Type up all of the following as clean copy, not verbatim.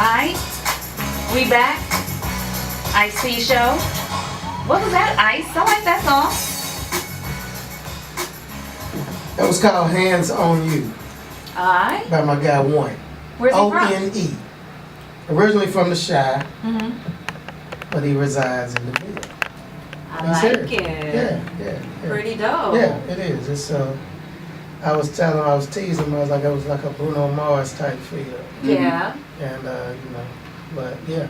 Hi, we back. IC show. What was that? Ice? I like that song. That was called Hands on You Alright. by my guy One. Where's he from? O-N-E. Originally from the Chi, Mm-hmm. but he resides in the Ville. I He's like here. it. Yeah. Pretty dope. Yeah, it is. It's I was teasing him, I was like a Bruno Mars type feel. Yeah. And but yeah.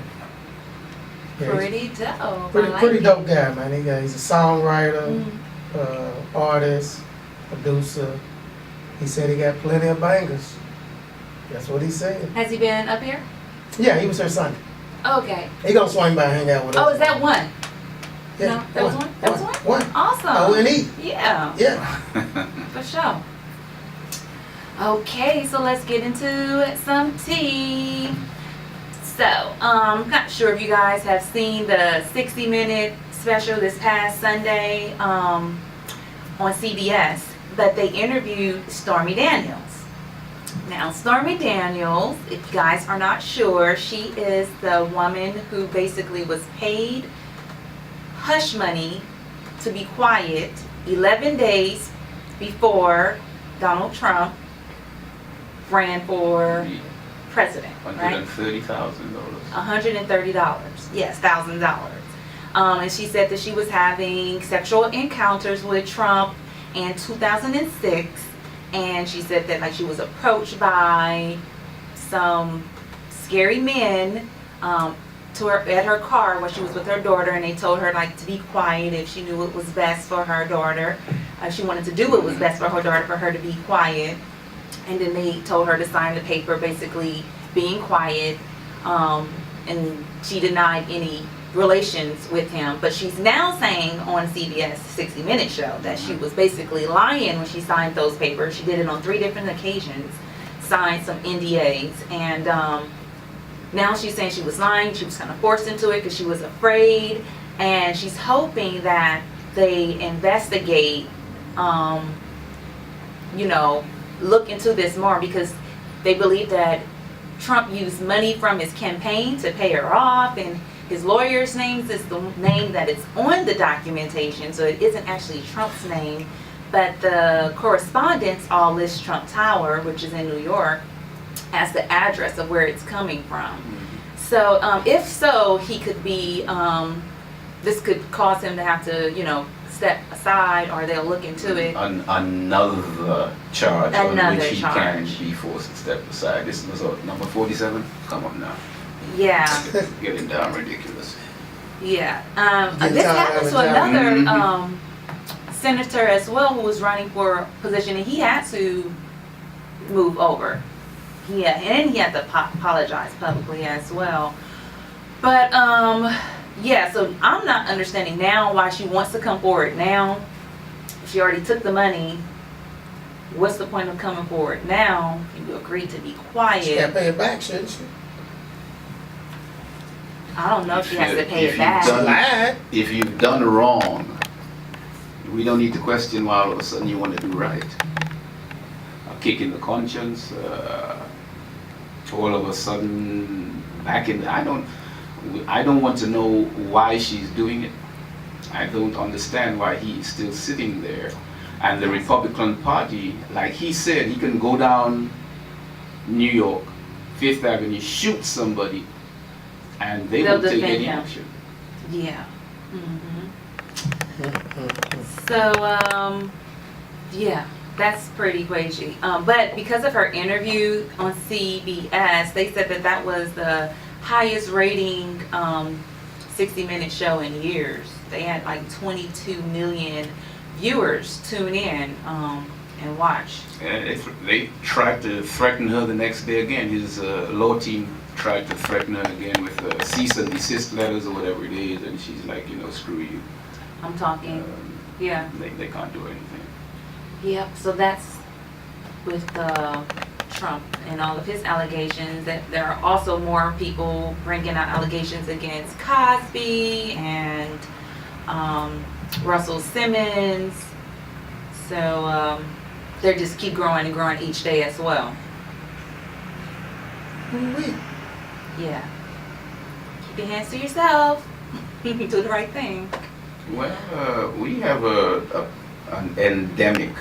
Pretty dope. Pretty dope guy, man. He's a songwriter, Mm-hmm. artist, producer. He said he got plenty of bangers. That's what he said. Has he been up here? Yeah, he was here Sunday. Okay. He gonna swing by and hang out with us. Oh, is that one? Yeah, No, that was one? That was one? One. Awesome. O-N-E. Yeah. Yeah. For sure. Okay, so let's get into some tea. So, I'm not sure if you guys have seen the 60-minute special this past Sunday on CBS, but they interviewed Stormy Daniels. Now, Stormy Daniels, if you guys are not sure, she is the woman who basically was paid hush money to be quiet 11 days before Donald Trump ran for president, right? $130,000. $130, yes, $1,000. And she said that she was having sexual encounters with Trump in 2006, and she said that like she was approached by some scary men to her at her car when she was with her daughter, and they told her like to be quiet if she knew what was best for her daughter. She wanted to do what was best for her daughter, for her to be quiet. And then they told her to sign the paper basically being quiet, and she denied any relations with him. But she's now saying on CBS 60 Minute show that she was basically lying when she signed those papers. She did it on 3 different occasions, signed some NDAs, and now she's saying she was lying. She was kind of forced into it because she was afraid, and she's hoping that they investigate, look into this more, because they believe that Trump used money from his campaign to pay her off, and his lawyer's name is the name that is on the documentation, so it isn't actually Trump's name, but the correspondence all list Trump Tower, which is in New York, as the address of where it's coming from. So if so, he could be, this could cause him to have to, step aside, or they'll look into it. Another charge on which he charge. can be forced to step aside. This was number 47. Come on now. Yeah. Getting down ridiculous. Yeah. This happened to another senator as well who was running for a position, and he had to move over. Yeah, and he had to apologize publicly as well. But yeah, so I'm not understanding now why she wants to come forward now. She already took the money. What's the point of coming forward now if you agreed to be quiet? She gotta pay it back, shouldn't she? I don't know if she has to pay if it back. If you've done wrong, we don't need to question why all of a sudden you want to do right. A kick in the conscience, all of a sudden back in the, I don't want to know why she's doing it. I don't understand why he's still sitting there. And the Republican Party, like he said, he can go down New York, Fifth Avenue, shoot somebody, and they won't take any action. Yeah. So, yeah, that's pretty crazy. But because of her interview on CBS, they said that that was the highest rating 60-minute show in years. They had like 22 million viewers tune in and watch. And they tried to threaten her the next day again. His law team tried to threaten her again with cease and desist letters or whatever it is, and she's like, screw you. I'm talking, yeah. They can't do anything. Yep, so that's with Trump and all of his allegations. That there are also more people bringing out allegations against Cosby and Russell Simmons. So they just keep growing and growing each day as well. Ooh-wee. Yeah. Keep your hands to yourself. Do the right thing. Well, we have an endemic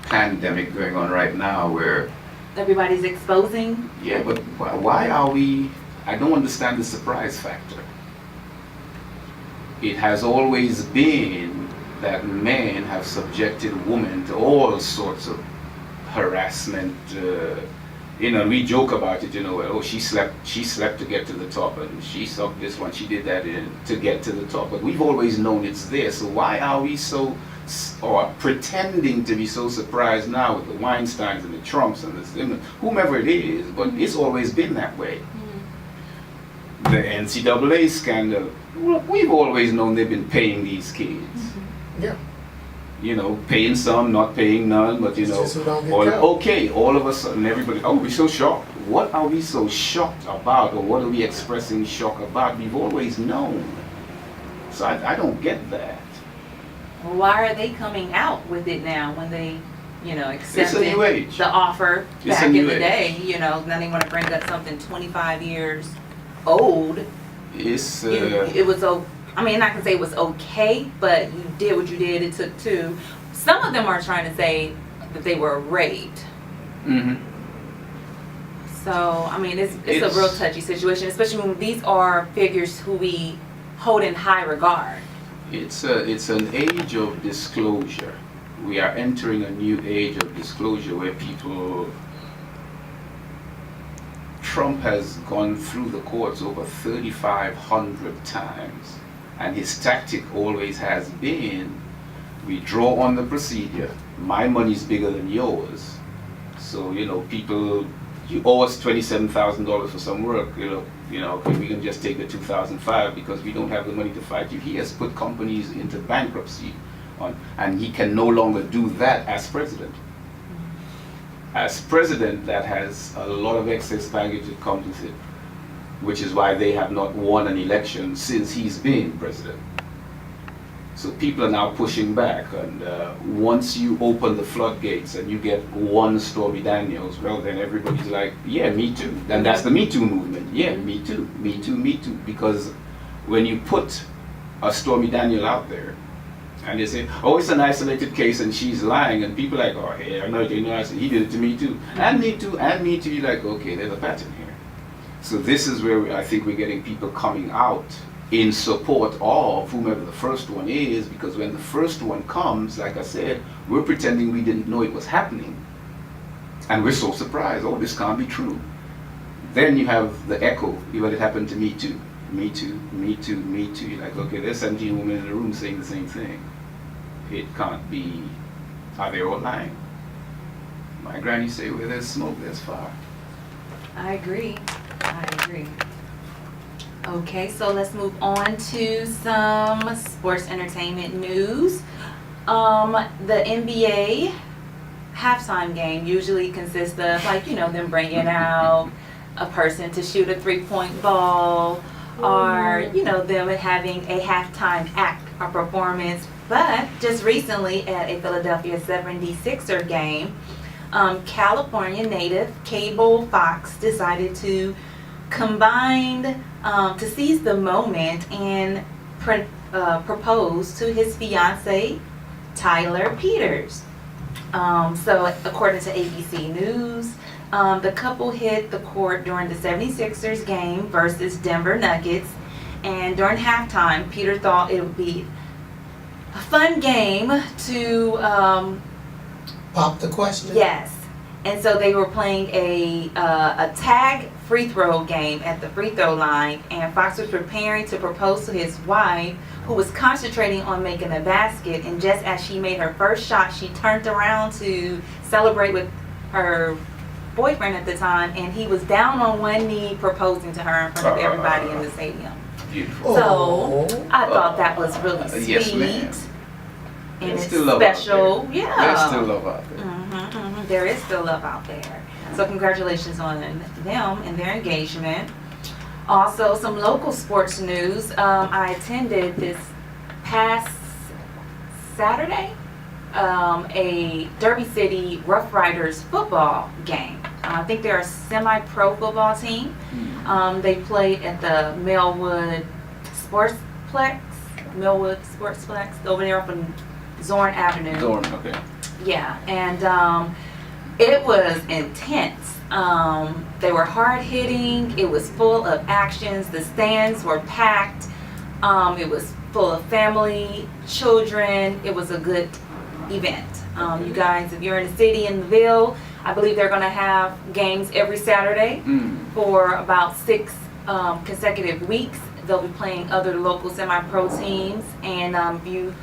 pandemic going on right now where, Everybody's exposing. yeah, but why are we, I don't understand the surprise factor. It has always been that men have subjected women to all sorts of harassment. We joke about it, oh, she slept to get to the top, and she sucked this one, she did that to get to the top. But we've always known it's there, so why are we so, or pretending to be so surprised now with the Weinsteins and the Trumps and whomever it is, but it's always been that way. The NCAA scandal, well, we've always known they've been paying these kids. Yeah. Paying some, not paying none, but It's just who don't get caught. okay, all of a sudden everybody, oh, we're so shocked. What are we so shocked about, or what are we expressing shock about? We've always known. So I don't get that. Well, why are they coming out with it now when they, accepted It's a new age. the offer It's back a in new the age. day? Now they want to bring up something 25 years old. It's It was I'm not gonna say it was okay, but you did what you did. It took two. Some of them are trying to say that they were raped. mhm. So it's a real touchy situation, especially when these are figures who we hold in high regard. It's an age of disclosure. We are entering a new age of disclosure where Trump has gone through the courts over 3,500 times, and his tactic always has been, we draw on the procedure, my money's bigger than yours. So, people, you owe us $27,000 for some work, okay, we can just take the $2,500 because we don't have the money to fight you. He has put companies into bankruptcy, and he can no longer do that as president. As president, that has a lot of excess baggage that comes with it, which is why they have not won an election since he's been president. So people are now pushing back, and once you open the floodgates and you get one Stormy Daniels, well, then everybody's like, yeah, me too. And that's the Me Too movement. Yeah, me too, me too, me too. Because when you put a Stormy Daniel out there, and they say, oh, it's an isolated case and she's lying, and people are like, oh, hey, I know, I said, he did it to me too, and me too, and me too. You're like, okay, there's a pattern here. So this is where I think we're getting people coming out in support of whomever the first one is, because when the first one comes, like I said, we're pretending we didn't know it was happening, and we're so surprised, oh, this can't be true. Then you have the echo, what it happened to me too. Me too, me too, me too. You're like, okay, there's 17 women in the room saying the same thing. It can't be, are they all lying? My granny say, where there's smoke, there's fire. I agree. Okay, so let's move on to some sports entertainment news. The NBA halftime game usually consists of them bringing out a person to shoot a 3-point ball, or them having a halftime act or performance. But just recently at a Philadelphia 76er game, California native cable Fox decided to combine to seize the moment and propose to his fiancee Tyler Peters. So according to ABC News, the couple hit the court during the 76ers game versus Denver Nuggets, and during halftime, Peter thought it would be a fun game to Pop the question. yes, and so they were playing a tag free throw game at the free throw line, and Fox was preparing to propose to his wife, who was concentrating on making a basket, and just as she made her first shot, she turned around to celebrate with her boyfriend at the time, and he was down on one knee proposing to her in front of everybody in the stadium. Beautiful. So I thought that was really sweet. Yes, ma'am. And There's it's still love special. out there. Yeah. There's still love out there. There is still love out there. So congratulations on them and their engagement. Also, some local sports news. I attended this past Saturday a Derby City Rough Riders football game. I think they're a semi-pro football team. They played at the Sportsplex over there up on Zorn Avenue. Zorn, okay. Yeah, and it was intense. They were hard hitting. It was full of actions. The stands were packed. It was full of family, children. It was a good event. You guys, if you're in the city, in the Ville, I believe they're going to have games every Saturday for about 6 consecutive weeks. They'll be playing other local semi-pro teams, and if you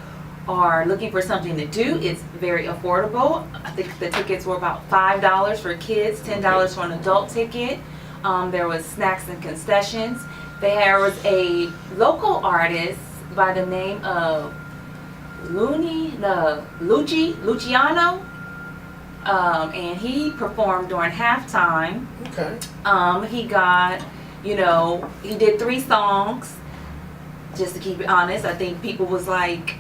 are looking for something to do, it's very affordable. I think the tickets were about $5 for kids, $10 for an adult ticket. There was snacks and concessions. There was a local artist by the name of Luciano, and he performed during halftime. Okay. He got, he did 3 songs. Just to keep it honest, I think people was like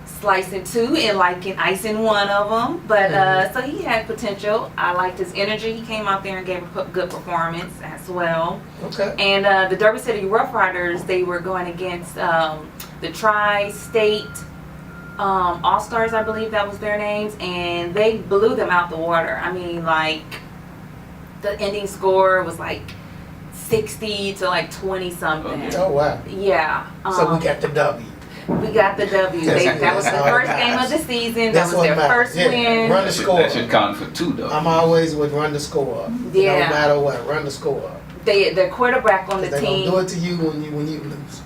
slicing 2 and liking icing 1 of them. But so he had potential. I liked his energy. He came out there and gave a good performance as well. Okay. And the Derby City Rough Riders, they were going against the Tri-State All-Stars, I believe that was their names, and they blew them out the water. I mean, like, the ending score was like 60 to like 20 something. Oh, wow. Yeah. So we got the W. We got the W. That was the first game of the season. That was their first win. Run the score. That should count for 2 though. I'm always with run the score up. Yeah. No matter what, run the score up. The quarterback on the They team. gonna do it to you when you lose.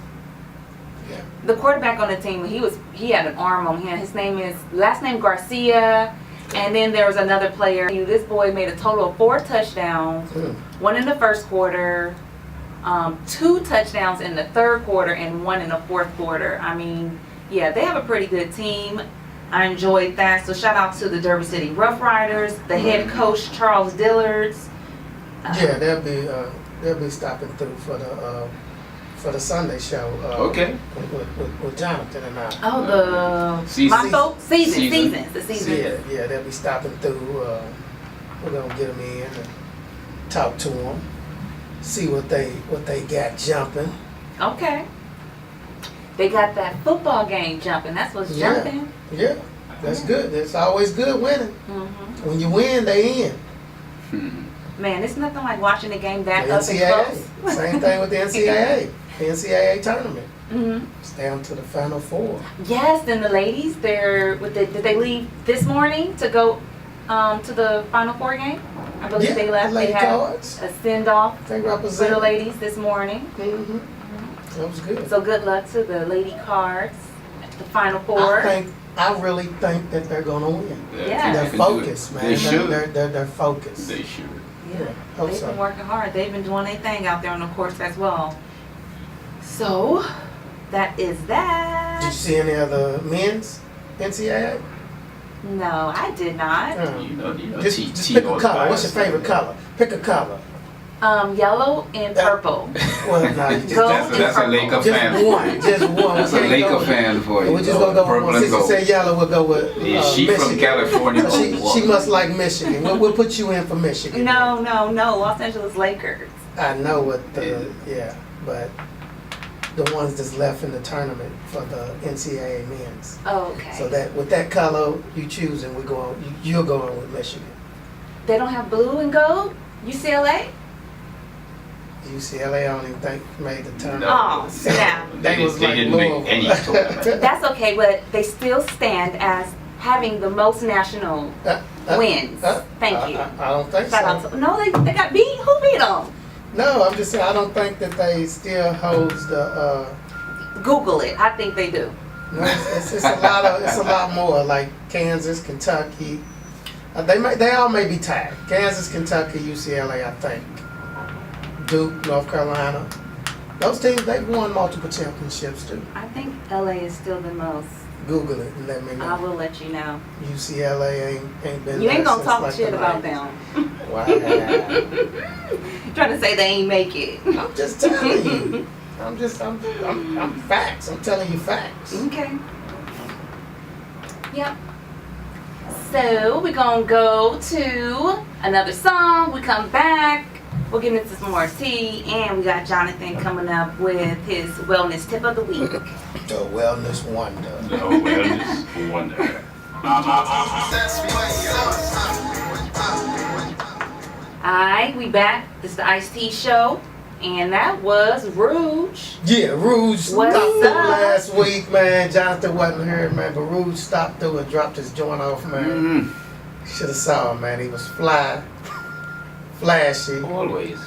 Yeah. The quarterback on the team, he had an arm on him. His last name Garcia, and then there was another player. This boy made a total of 4 touchdowns, 1 in the first quarter, 2 touchdowns in the third quarter, and 1 in the fourth quarter. I mean, yeah, they have a pretty good team. I enjoyed that. So shout out to the Derby City Rough Riders, the head coach Charles Dillards. Yeah, they'll be stopping through for the Sunday show. Okay. With Johnathan and I. Oh, the Seasons. The season. Yeah, they'll be stopping through. We're gonna get them in and talk to them, see what they got jumping. Okay. They got that football game jumping. That's what's jumping. Yeah, that's good. It's always good winning. Mm-hmm. When you win, they in. Man, it's nothing like watching a game that The up and NCAA. close. Same thing with the NCAA. The NCAA tournament. Mm-hmm. It's down to the Final 4. Yes, then the ladies, did they leave this morning to go to the Final 4 game? I believe they left. The lady They had cards. a send-off They for represent. the ladies this morning. Mm-hmm. That was good. So good luck to the lady cards at the Final 4. I really think that they're gonna win. Yeah. They're focused, man. They should. They're focused. They should. Yeah, Hope they've so. been working hard. They've been doing their thing out there on the courts as well. So, that is that. Did you see any of the men's NCAA? No, I did not. You know, Just pick a color. What's your favorite color? Pick a color. Yellow and purple. Well, no, you just, Gold That's a Laker fan. just one. That's a We can't Laker go- fan for you. We're just gonna go Purple with, and since you gold. say yellow, we'll go with Yeah, she Michigan. from California. So she must like Michigan. We'll put you in for Michigan. No. Los Angeles Lakers. I know what but the ones that's left in the tournament for the NCAA men's. Oh, okay. So that with that color you choose, and you're going with Michigan. They don't have blue and gold? UCLA? UCLA, I don't even think made the tournament. Oh, snap. They was like didn't make Louisville. any tournament. That's okay, but they still stand as having the most national wins. Thank you. I don't think Shout out so. to, no, they got beat? Who beat them? No, I'm just saying I don't think that they still holds the. Google it. I think they do. No, it's a lot more like Kansas, Kentucky. They all may be tied. Kansas, Kentucky, UCLA, I think. Duke, North Carolina. Those teams, they've won multiple championships too. I think LA is still the most. Google it and let me know. I will let you know. UCLA ain't been. You ain't there gonna since talk like shit the about 90s. them. Wow. Trying to say they ain't make it. I'm just telling you. I'm facts. I'm telling you facts. Okay. Yep. So we're gonna go to another song. We come back. We'll get into some more tea, and we got Johnathan coming up with his wellness tip of the week. The wellness wonder. The wellness wonder. Alright, we back. This is the Ice Tea Show, and that was Rouge. Yeah, Rouge stopped What's through up? last week, man. Johnathan wasn't here, man, but Rouge stopped through and dropped his joint off, man. Should have saw him, man. He was fly, flashy. Always.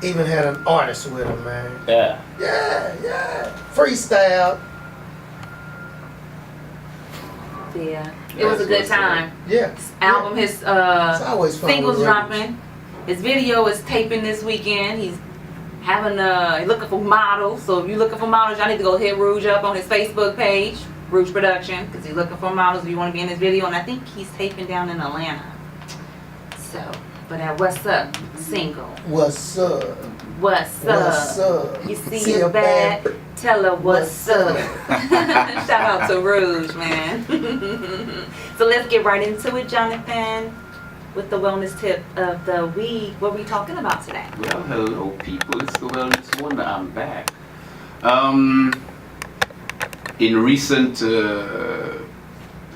Even had an artist with him, man. Yeah. Yeah. Freestyle. Yeah, it was a good time. Yeah. Album, his It's always fun. singles with Rouge. dropping. His video is taping this weekend. He's having he's looking for models. So if you're looking for models, y'all need to go hit Rouge up on his Facebook page, Rouge Production, because he's looking for models if you want to be in his video. And I think he's taping down in Atlanta. So, but that What's Up single. What's up? What's What's up? up? You see her bad? Tell her what's up. Shout out to Rouge, man. So let's get right into it, Johnathan, with the wellness tip of the week. What are we talking about today? Well, hello people, it's the Wellness Wonder. I'm back. In recent,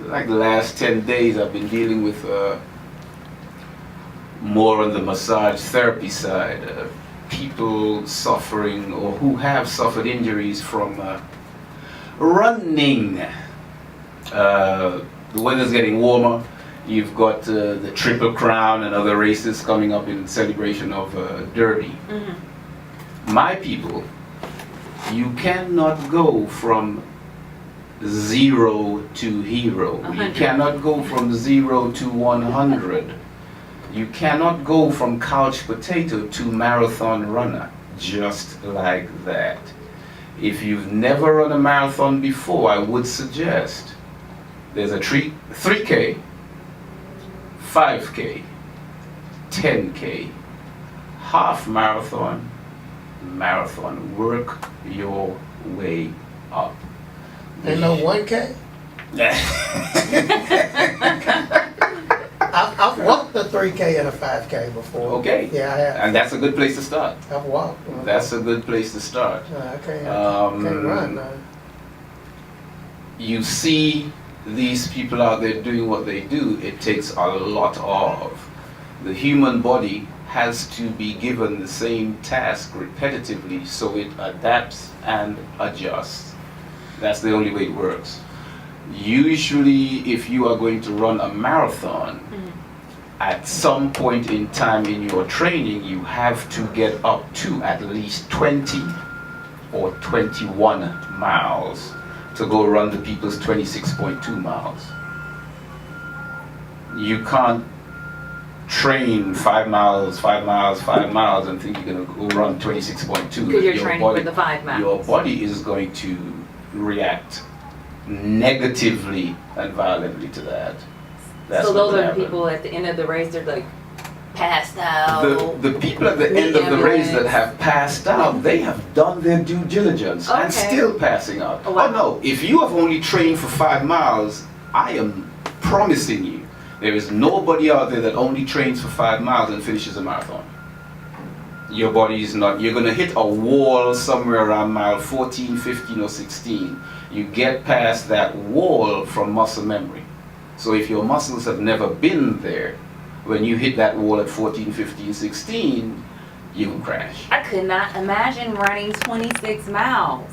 like the last 10 days, I've been dealing with more on the massage therapy side. People suffering or who have suffered injuries from running. The weather's getting warmer. You've got the Triple Crown and other races coming up in celebration of Derby. Mm-hmm. My people, you cannot go from 0 to hero. You 100. cannot go from 0 to 100. You cannot go from couch potato to marathon runner just like that. If you've never run a marathon before, I would suggest there's a 3K, 5K, 10K, half marathon, marathon. Work your way up. Ain't no 1K? I've walked the 3K and a 5K before. Okay. Yeah, I have. And that's a good place to start. I've walked. That's a good place to start. I can't run now. You see these people out there doing what they do, it takes a lot of. The human body has to be given the same task repetitively so it adapts and adjusts. That's the only way it works. Usually, if you are going to run a marathon, at some point in time in your training, you have to get up to at least 20 or 21 miles to go run the people's 26.2 miles. You can't train 5 miles, 5 miles, 5 miles and think you're going to go run 26.2. Because you're training for the 5 miles. Your body is going to react negatively and violently to that. That's so those what are the happened. people at the end of the race, they're like passed out. The people at the end of the race that have passed out, they have done their due diligence and Okay. still passing out. Oh, wow. Oh no, if you have only trained for 5 miles, I am promising you, there is nobody out there that only trains for 5 miles and finishes a marathon. Your body is not, you're going to hit a wall somewhere around mile 14, 15 or 16. You get past that wall from muscle memory. So if your muscles have never been there, when you hit that wall at 14, 15, 16, you will crash. I could not imagine running 26 miles.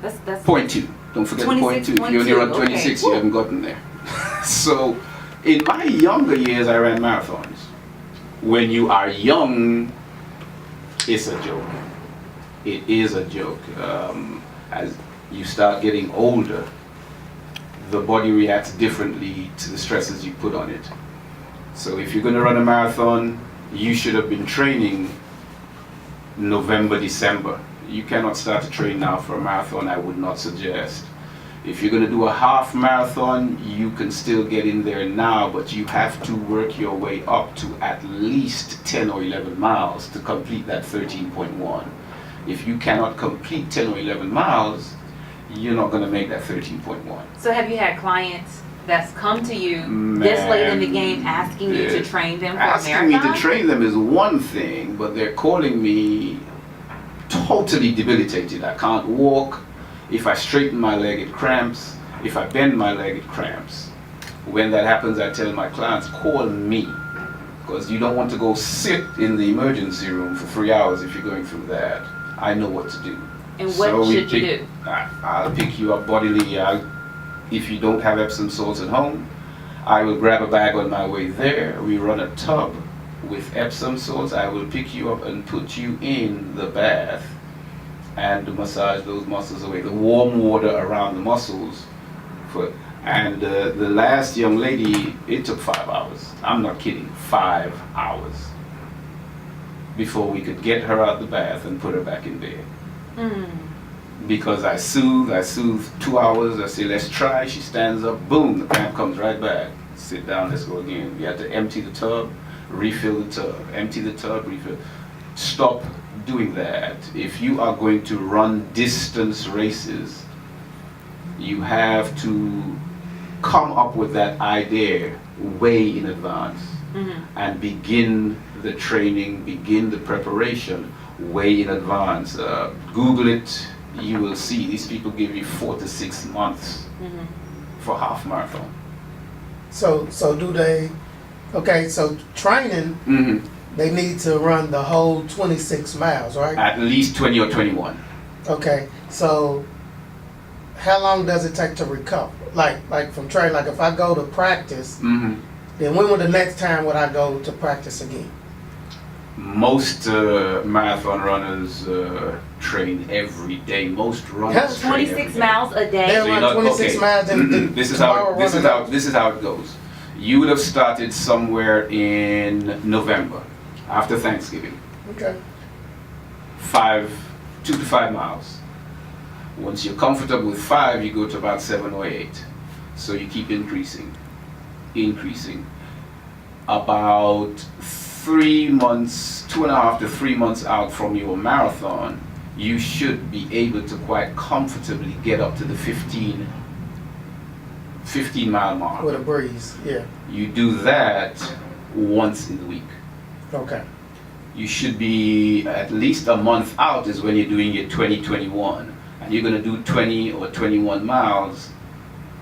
That's 0.2. Don't forget the 0.2. If you only run 26, okay. you haven't gotten there. So in my younger years, I ran marathons. When you are young, it's a joke. It is a joke. As you start getting older, the body reacts differently to the stresses you put on it. So if you're going to run a marathon, you should have been training November, December. You cannot start to train now for a marathon, I would not suggest. If you're going to do a half marathon, you can still get in there now, but you have to work your way up to at least 10 or 11 miles to complete that 13.1. If you cannot complete 10 or 11 miles, you're not going to make that 13.1. So have you had clients that's come to you this late in the game asking you to train them for a asking me marathon? to train them is one thing, but they're calling me totally debilitated. I can't walk. If I straighten my leg, it cramps. If I bend my leg, it cramps. When that happens, I tell my clients, call me, because you don't want to go sit in the emergency room for 3 hours if you're going through that. I know what to do. And what should you do? I'll pick you up bodily. If you don't have Epsom salts at home, I will grab a bag on my way there. We run a tub with Epsom salts. I will pick you up and put you in the bath and massage those muscles away. The warm water around the muscles. And the last young lady, it took 5 hours. I'm not kidding, 5 hours before we could get her out the bath and put her back in bed. Because I soothe 2 hours, I say, let's try. She stands up, boom, the cramp comes right back. Sit down, let's go again. We have to empty the tub, refill the tub, empty the tub, refill. Stop doing that. If you are going to run distance races, you have to come up with that idea way in advance and begin the training, begin the preparation way in advance. Google it, you will see these people give you 4 to 6 months for half marathon. So do they, okay, so training, they need to run the whole 26 miles, right? At least 20 or 21. Okay, so how long does it take to recover? Like from training, like if I go to practice, then when would the next time would I go to practice again? Most marathon runners train every day. Most runners train 26 every day. miles a day. They'll run 26 miles and this is how it goes. You would have started somewhere in November, after Thanksgiving. Okay. 2 to 5 miles. Once you're comfortable with 5, you go to about 7 or 8. So you keep increasing. About 3 months, 2.5 to 3 months out from your marathon, you should be able to quite comfortably get up to the 15 mile mark. With a breeze, yeah. You do that once in the week. Okay. You should be at least a month out is when you're doing your 2021. And you're going to do 20 or 21 miles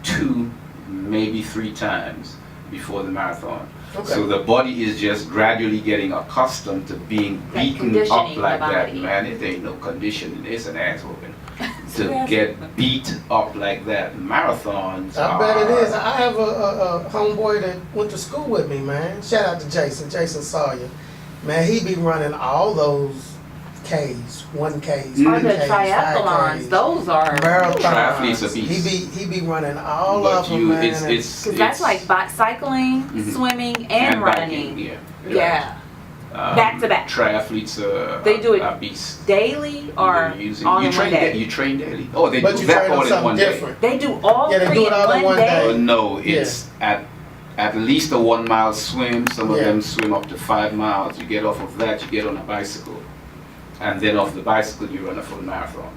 2, maybe 3 times before the marathon. Okay. So the body is just gradually getting accustomed to being Like beaten up conditioning like the that, body. man. It ain't no conditioning. It's an ass whooping. To get beat up like that. Marathons I bet it is. I have a homeboy that went to school with me, man. Shout out to Jason Sawyer. Man, he be running all those Ks, 1Ks, Or the 3Ks, triathlons, 5Ks, those are. Triathletes are marathons. beasts. He be running all But of them, man. it's That's like cycling, swimming, and running. biking, Yeah. Back to back. Triathletes They do it are beasts. Daily or all in one day? You train daily. Oh, they But do you that train all on in something one day. different. They do all Yeah, they 3 do it in all in one one day. day. No, it's at least a 1 mile swim. Some of Yeah. them swim up to 5 miles. You get off of that, you get on a bicycle. And then off the bicycle, you run a full marathon.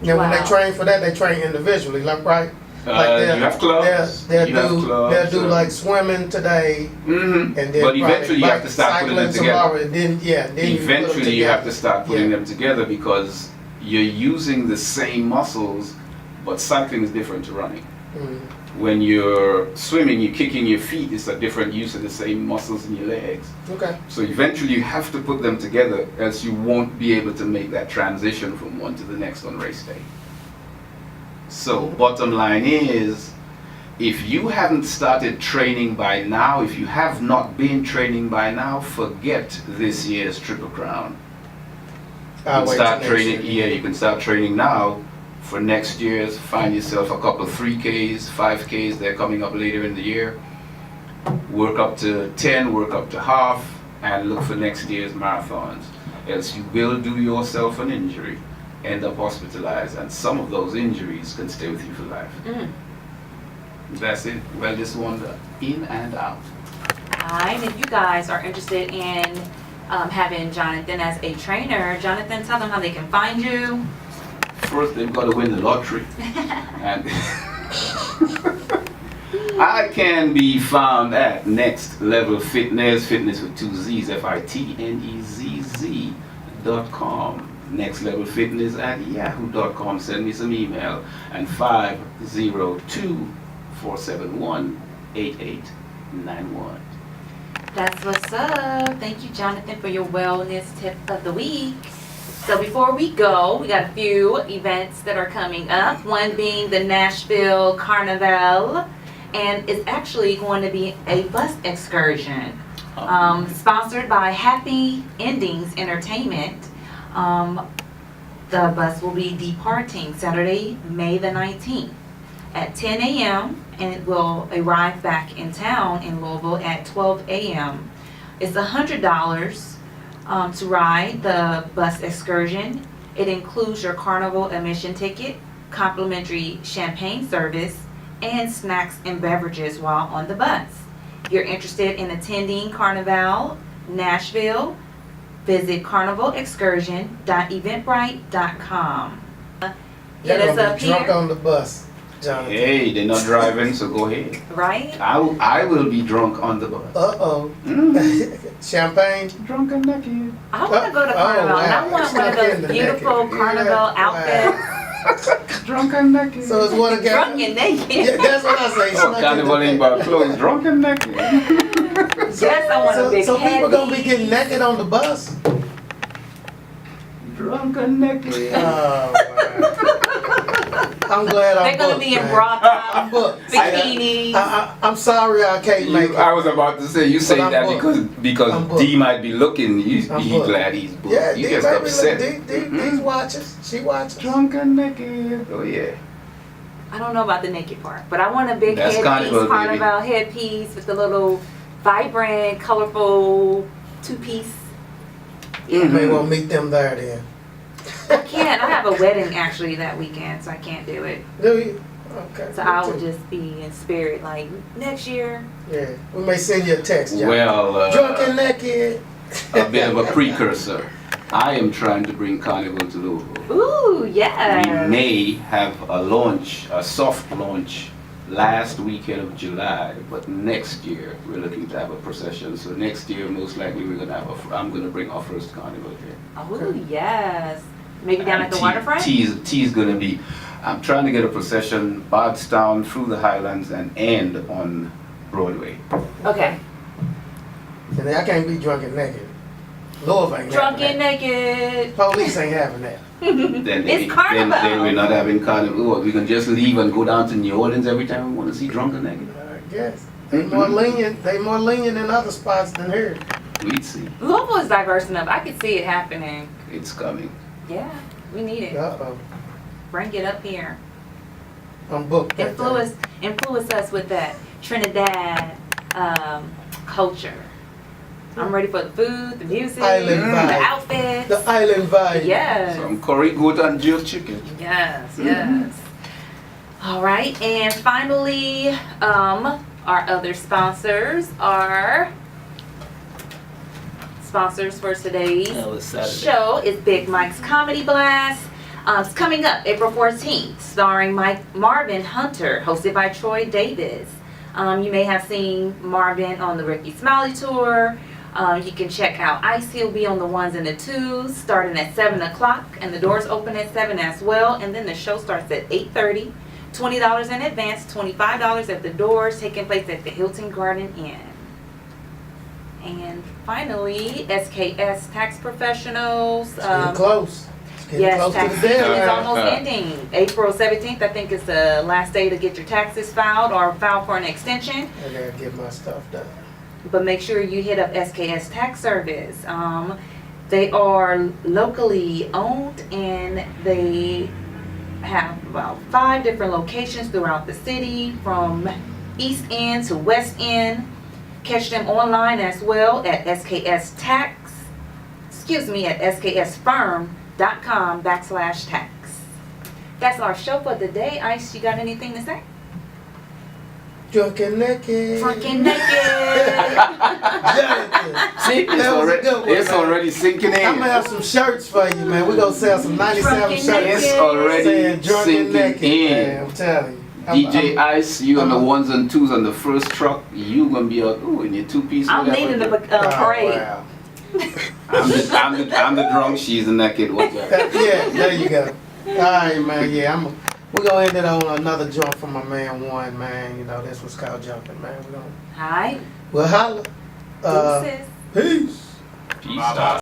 Now, when they Wow. train for that, they train individually, like, right? You have clubs. They'll You have clubs, do like swimming today, and then But eventually you have to start putting them cycling together. tomorrow, and then then you put them Eventually you have to together. start putting Yeah. them together because you're using the same muscles, but cycling is different to running. Mhm. When you're swimming, you're kicking your feet, it's a different use of the same muscles in your legs. Okay. So eventually you have to put them together, else you won't be able to make that transition from one to the next on race day. So bottom line is, if you haven't started training by now, if you have not been training by now, forget this year's Triple Crown. You I'll can wait start till next training, year. you can start training now for next year's. Find yourself a couple 3Ks, 5Ks, they're coming up later in the year. Work up to 10, work up to half, and look for next year's marathons. Else you will do yourself an injury, end up hospitalized, and some of those injuries can stay with you for life. That's it. Wellness Wonder, in and out. And if you guys are interested in having Johnathan as a trainer, Johnathan, tell them how they can find you. First, they've got to win the lottery. And I can be found at Next Level Fitness, fitness with 2 Z's, FITNEZZ.com. Next Level Fitness at yahoo.com. Send me some email. And 502-471-8891. That's what's up. Thank you, Johnathan, for your wellness tip of the week. So before we go, we got a few events that are coming up. One being the Nashville Carnival, and it's actually going to be a bus excursion, sponsored by Happy Endings Entertainment. The bus will be departing Saturday, May the 19th at 10 a.m. and it will arrive back in town in Louisville at 12 a.m. It's $100 to ride the bus excursion. It includes your carnival admission ticket, complimentary champagne service, and snacks and beverages while on the bus. If you're interested in attending Carnival Nashville, visit carnivalexcursion.eventbrite.com. They're Hit us gonna up be drunk here, on the bus, Jonathan. Hey, they're not driving, so go ahead. right? I will be drunk on the bus. Uh-oh. Champagne? Drunk and naked. I want to go to Carnival, and I wow. want one of Snuck in those the beautiful naked. Carnival Yeah, outfits. Drunk and naked. So it's one again. Drunk and naked. Yeah, that's what I say. Oh, snuck in carnival the ain't naked. about clothes. Drunk and naked. Yes, I want a big So people gonna be heavy. getting naked on the bus? Drunk and naked. Oh, man. I'm glad I'm They're gonna booked, be in man. bra I'm tops, booked. bikinis. I'm sorry I can't make it. I was about to say, you say But I'm that booked. because I'm booked. D might be looking. You I'm be booked. glad he's booked. Yeah, you D just baby, upset. look, D's watches. She watches. Drunk and naked. Oh yeah. I don't know about the naked part, but I want a big That's headpiece, Carnival, baby. Carnival headpiece with the little vibrant, colorful two-piece. You may well meet them there then. I can't. I have a wedding actually that weekend, so I can't do it. Do you? Okay. So me I will too. just be in spirit, like next year. Yeah, we may send you a text, John. Well, Drunk and naked. a bit of a precursor. I am trying to bring Carnival to Louisville. Ooh, yeah. We may have a launch, a soft launch, last weekend of July, but next year we're looking to have a procession. So next year, most likely, we're gonna have I'm gonna bring our first Carnival here. Oh yes. Maybe down at the And waterfront. T's gonna be. I'm trying to get a procession Bardstown through the Highlands and end on Broadway. Okay. And I can't be drunk and naked. Louisville ain't Drunk having and that. naked. Police ain't having that. Then Carnival. Then we're not having Carnival. Or we can just leave and go down to New Orleans every time we want to see Drunk and Naked. I guess. They more lenient. They more lenient in other spots than here. We'd see. Louisville is diverse enough. I could see it happening. It's coming. Yeah, we need it. Uh-oh. Bring it up here. I'm booked. that day. Influence us with that Trinidad culture. I'm ready for the food, the music, Island the vibe. outfits. The island vibe. Yes. Some curry goat and jerk chicken. Yes, yes. All right, and finally, our other sponsors are sponsors for today's show is Big Mike's Comedy Blast. It's coming up April 14th, starring Marvin Hunter, hosted by Troy Davis. You may have seen Marvin on the Ricky Smiley tour. You can check out Ice. He'll be on the ones and the twos, starting at 7 o'clock, and the doors open at 7 as well. And then the show starts at 8:30. $20 in advance, $25 at the doors, taking place at the Hilton Garden Inn. And finally, SKS Tax Professionals. It's getting close. It's getting Yes, close tax to the season is deadline. almost ending. April 17th, I think, is the last day to get your taxes filed or file for an extension. I gotta get my stuff done. But make sure you hit up SKS Tax Service. They are locally owned and they have about 5 different locations throughout the city, from East End to West End. Catch them online as well at sksfirm.com/tax. That's our show for the day. Ice, you got anything to say? Drunk and naked. Drunk and naked. Jonathan. See, That was a good one, it's man. already sinking in. I'm gonna have some shirts for you, man. We're gonna sell some 97 Drunk and shirts It's naked. already saying drunk and sinking naked, in. man. I'm telling you. DJ Ice, you on the ones and twos on the first truck. You gonna be out in your two-piece. I'm leading the parade. Wow. I'm the drunk. She's the naked. Watch out. Yeah, there you go. All right, man. Yeah, we're gonna end it on another jump from my man One, man. You know, this was called jumping, man. Alright. We'll holla. Deuces. Peace. Peace out.